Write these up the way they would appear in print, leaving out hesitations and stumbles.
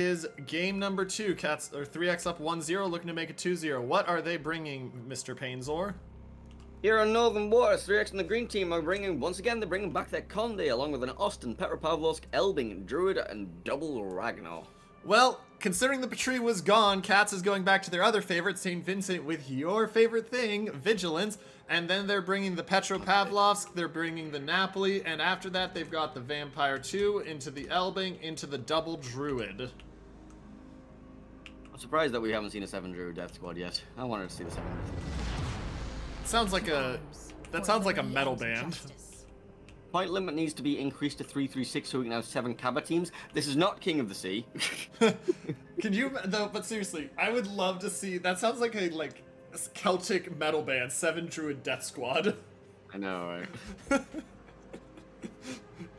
Is game number 2. Cats are 3x up 1-0, looking to make it 2-0. What are they bringing, Mr. Painzor? Here on Northern Waters, 3x and the green team are once again, they're bringing back their Conde, along with an Austin, Petropavlovsk, Elbing, Druid, and double Ragnar. Well, considering the Patrie was gone, Cats is going back to their other favorite, St. Vincent, with your favorite thing, Vigilance. And then they're bringing the Petropavlovsk, they're bringing the Napoli, and after that they've got the Vampire 2 into the Elbing, into the double Druid. I'm surprised that we haven't seen a 7 Druid Death Squad yet. I wanted to see the 7 Druid. Sounds like a metal band. Point limit needs to be increased to 336 so we can have 7 Cabba teams. This is not King of the Sea. Can you, though, but seriously, I would love to see, that sounds like a, Celtic metal band, 7 Druid Death Squad. I know, right?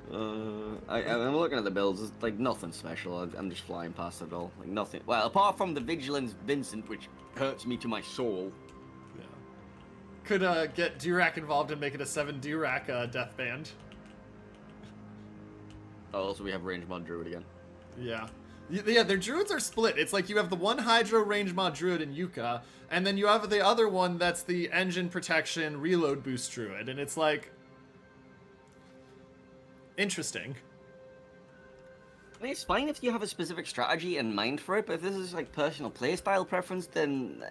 I'm looking at the builds, it's like nothing special. I'm just flying past it all. Like nothing. Well, apart from the Vigilance Vincent, which hurts me to my soul. Yeah. Could get Durac involved and make it a 7 Durac death band. Oh, also we have range mod Druid again. Yeah. Yeah, their druids are split. It's like you have the one Hydro range mod druid in Yucca, and then you have the other one that's the engine protection reload boost druid, and it's like interesting. I mean, it's fine if you have a specific strategy in mind for it, but if this is like personal playstyle preference, then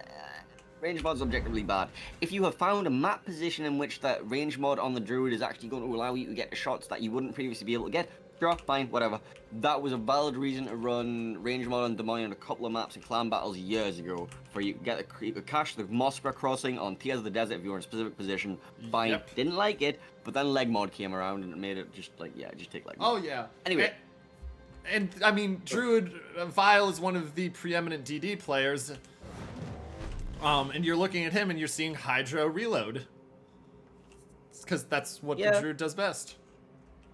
range mod's objectively bad. If you have found a map position in which that range mod on the druid is actually going to allow you to get the shots that you wouldn't previously be able to get, sure, fine, whatever. That was a valid reason to run range mod on Demonian on a couple of maps in clan battles years ago, where you get a cache the Moskva crossing on Tears of the Desert if you were in a specific position. Fine, Yep. Didn't like it, but then leg mod came around and it made it just like, yeah, just take leg mod. Oh yeah. Anyway. And I mean, Druid Vile is one of the preeminent DD players. And you're looking at him and you're seeing Hydro reload. Because that's what the Druid does best.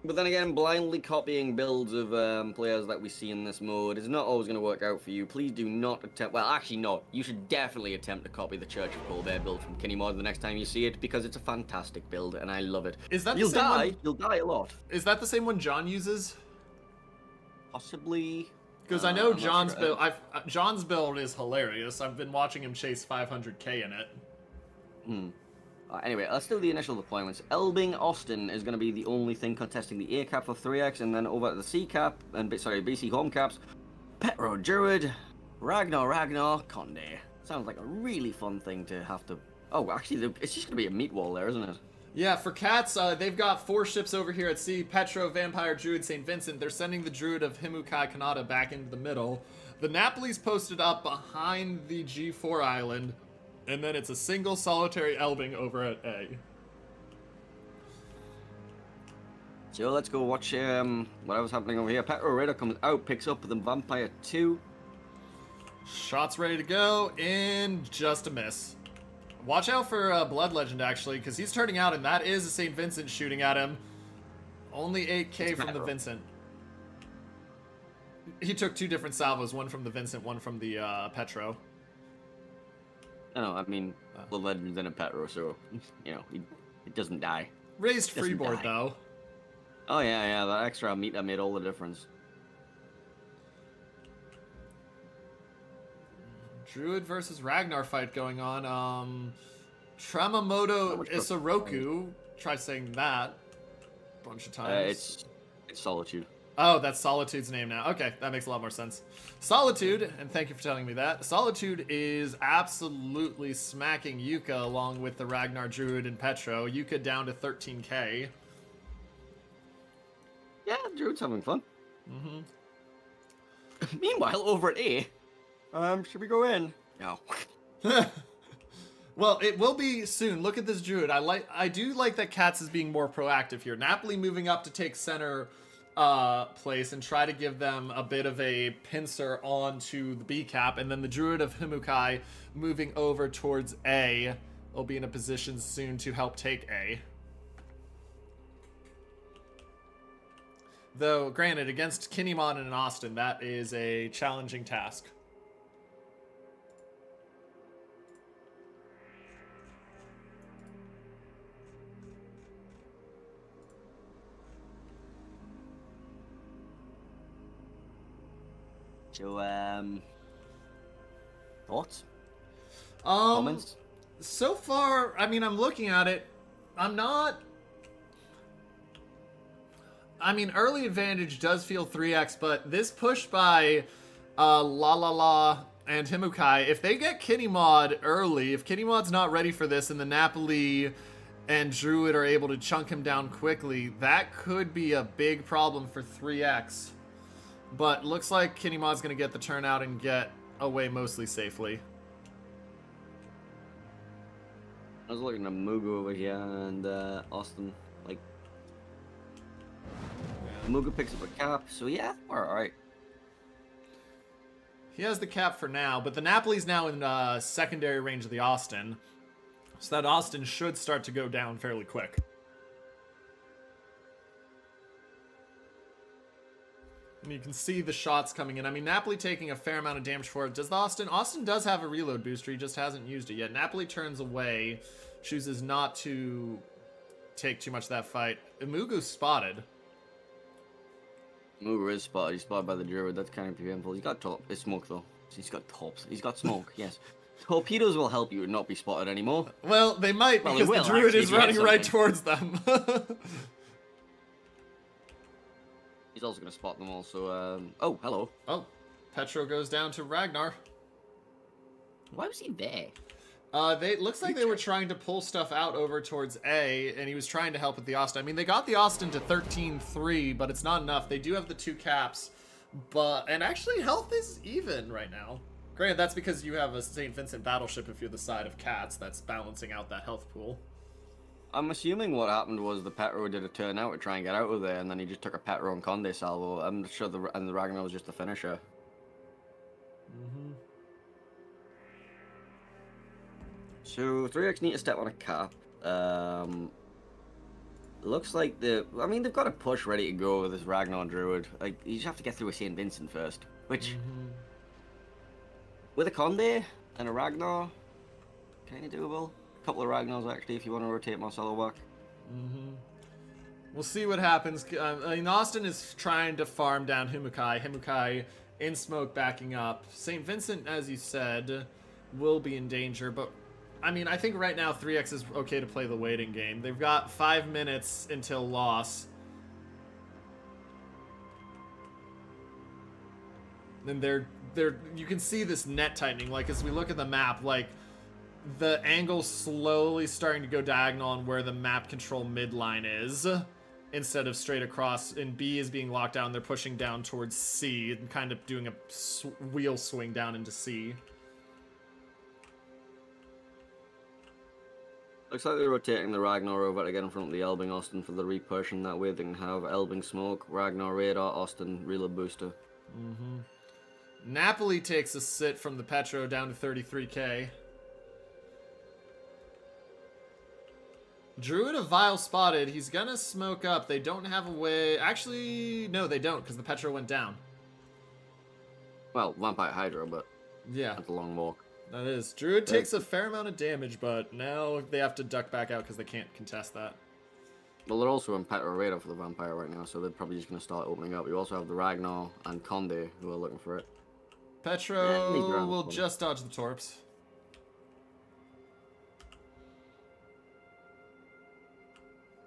But then again, blindly copying builds of players that we see in this mode is not always going to work out for you. Please do not attempt... Well, actually, no. You should definitely attempt to copy the Church of Colbert build from Kinnymod the next time you see it, because it's a fantastic build, and I love it. Is that You'll die. You'll die a lot. Is that the same one John uses? Possibly. Because I know I'm John's not sure. build... John's build is hilarious. I've been watching him chase 500k in it. Anyway, let's do the initial deployments. Elbing Austin is going to be the only thing contesting the A cap for 3x, and then over at the C cap, and BC home caps, Petro Druid, Ragnar, Conde. Sounds like a really fun thing to have to... Oh, actually, it's just going to be a meat wall there, isn't it? Yeah, for Cats, they've got 4 ships over here at sea. Petro, Vampire, Druid, St. Vincent. They're sending the Druid of Himukai Kanata back into the middle. The Napoli's posted up behind the G4 island. And then it's a single solitary Elbing over at A. So let's go watch whatever's happening over here. Petro Raider comes out, picks up the Vampire 2. Shots ready to go, and just a miss. Watch out for Blood Legend, actually, because he's turning out, and that is a St. Vincent shooting at him. Only 8k from the Vincent. He took 2 different salvos, one from the Vincent, one from the Petro. No, I mean, Blood Legend's in a Petro, so, you know, it doesn't die. Raised freeboard, though. Oh, yeah, that extra meat that made all the difference. Druid versus Ragnar fight going on. Tramamoto Isoroku. Try saying that a bunch of times. It's Solitude. Oh, that's Solitude's name now. Okay, that makes a lot more sense. Solitude, and thank you for telling me that. Solitude is absolutely smacking Yucca along with the Ragnar Druid and Petro. Yucca down to 13k. Yeah, Druid's having fun. Meanwhile, over at A, should we go in? No. Well, it will be soon. Look at this Druid. I do like that Cats is being more proactive here. Napoli moving up to take center place and try to give them a bit of a pincer onto the B cap, and then the Druid of Himukai moving over towards A will be in a position soon to help take A. Though, granted, against Kinnymon and Austin, that is a challenging task. So, thoughts? Um, Comments? so far, I mean, I'm looking at it. I'm not. I mean, early advantage does feel 3x, but this push by La La La and Himukai, if they get Kitty Mod early, if Kitty Mod's not ready for this and the Napoli and Druid are able to chunk him down quickly, that could be a big problem for 3x. But looks like Kitty Mod's going to get the turnout and get away mostly safely. I was looking at Mugu over here and Austin, like, Mugu picks up a cap, so yeah, we're alright. He has the cap for now, but the Napoli's now in secondary range of the Austin. So that Austin should start to go down fairly quick. And you can see the shots coming in. I mean, Napoli taking a fair amount of damage for it. Does the Austin? Austin does have a reload booster. He just hasn't used it yet. Napoli turns away, chooses not to take too much of that fight. Imugu's spotted. Mugu is spotted. He's spotted by the Druid. That's kind of painful. He's got top. It's smoke though. He's got tops. He's got smoke. Yes. Torpedoes will help you not be spotted anymore. Well, they might Well, because they will, the Druid actually, is if you hit running right something. towards them. He's also going to spot them also. Oh, hello. Oh, Petro goes down to Ragnar. Why was he there? Looks like they were trying to pull stuff out over towards A, and he was trying to help with the Austin. I mean, they got the Austin to 13-3, but it's not enough. They do have the 2 caps, and actually health is even right now. Granted, that's because you have a St. Vincent battleship if you're the side of cats that's balancing out that health pool. I'm assuming what happened was the Petro did a turnout to try and get out of there, and then he just took a Petro and Conde salvo. I'm sure the Ragnar was just the finisher. Mm-hmm. So 3x need to step on a cap. Looks like they've got a push ready to go with this Ragnar Druid. Like, you just have to get through a St. Vincent first, which with a Conde and a Ragnar, kind of doable. A couple of Ragnars actually, if you want to rotate Marcelo back. We'll see what happens. I mean, Austin is trying to farm down Himukai. Himukai in smoke backing up. St. Vincent, as you said, will be in danger, but I mean, I think right now 3x is okay to play the waiting game. They've got 5 minutes until loss. And you can see this net tightening. Like, as we look at the map, like, the angle's slowly starting to go diagonal on where the map control midline is, instead of straight across. And B is being locked down. They're pushing down towards C and kind of doing a wheel swing down into C. Looks like they're rotating the Ragnar over to get in front of the Elbing Austin for the repush, and that way they can have Elbing smoke, Ragnar radar, Austin reload booster. Napoli takes a sit from the Petro down to 33k. Druid of Vile spotted. He's gonna smoke up. They don't have a way. Actually, no, they don't, because the Petro went down. Well, Vampire Hydra, but Yeah, that's a long walk. that is. Druid takes a fair amount of damage, but now they have to duck back out because they can't contest that. Well, they're also in Petro radar for the Vampire right now, so they're probably just going to start opening up. You also have the Ragnar and Conde who are looking for it. Petro he's around will the corner. just dodge the torps.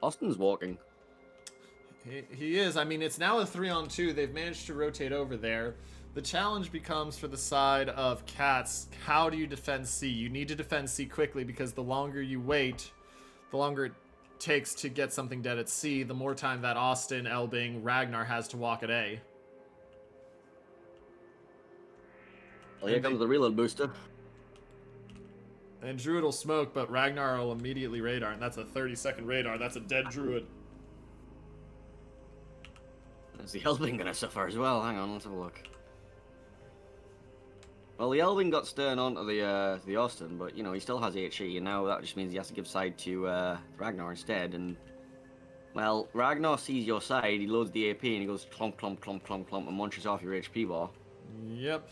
Austin's walking. He is. I mean, it's now a 3-on-2. They've managed to rotate over there. The challenge becomes for the side of Cats, how do you defend C? You need to defend C quickly because the longer you wait, the longer it takes to get something dead at C, the more time that Austin, Elbing, Ragnar has to walk at A. Well, here comes the reload booster. And Druid will smoke, but Ragnar will immediately radar, and that's a 30-second radar. That's a dead Druid. Is the Elbing going to suffer as well? Hang on, let's have a look. Well, the Elbing got stern onto the Austin, but, you know, he still has HE, and now that just means he has to give side to Ragnar instead, and, well, Ragnar sees your side, he loads the AP, and he goes clomp, clomp, clomp, clomp, clomp, and munches off your HP bar. Yep.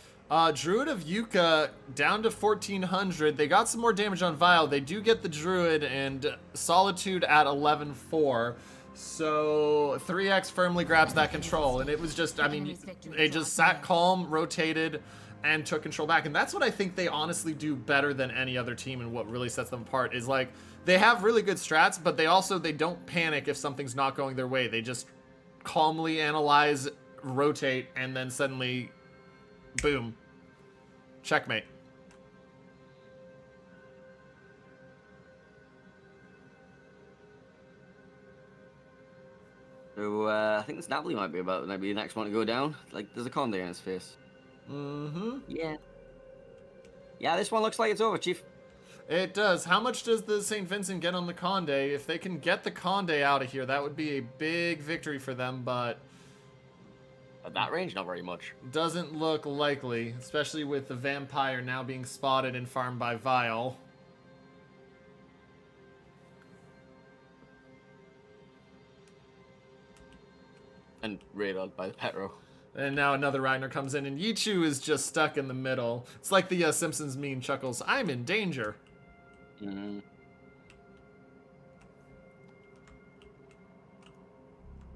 Druid of Yucca down to 1400. They got some more damage on Vile. They do get the Druid and Solitude at 11-4. So 3X firmly grabs that control, and it was just, I mean, they just sat calm, rotated, and took control back. And that's what I think they honestly do better than any other team, and what really sets them apart is, like, they have really good strats, but they don't panic if something's not going their way. They just calmly analyze, rotate, and then suddenly, boom, checkmate. So I think this Napoli might be the next one to go down. Like, there's a con there in his face. Mm-hmm. Yeah. Yeah, this one looks like it's over, Chief. It does. How much does the St. Vincent get on the Conde? If they can get the Conde out of here, that would be a big victory for them, but At that range, not very much. doesn't look likely, especially with the Vampire now being spotted and farmed by Vile. And radar by the Petro. And now another Ragnar comes in, and Yichu is just stuck in the middle. It's like the Simpsons meme chuckles, "I'm in danger." Mm-hmm.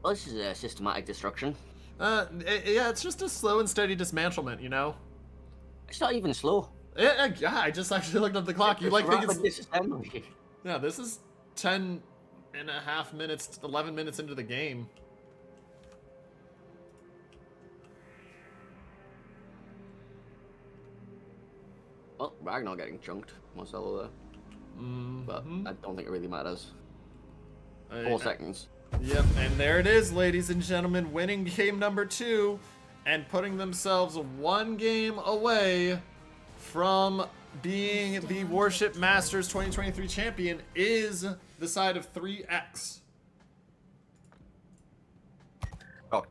Well, this is a systematic destruction. Yeah, it's just a slow and steady dismantlement, you know? It's not even slow. Yeah, I just actually looked at the clock. You like think it's... disassembly. Yeah, this is 10.5 minutes, 11 minutes into the game. Well, Ragnar getting chunked. Marcelo there. But I don't think it really matters. 4 seconds. Yep, and there it is, ladies and gentlemen, winning game number 2 and putting themselves 1 game away from being the Warship Masters 2023 champion is the side of 3X. Oh,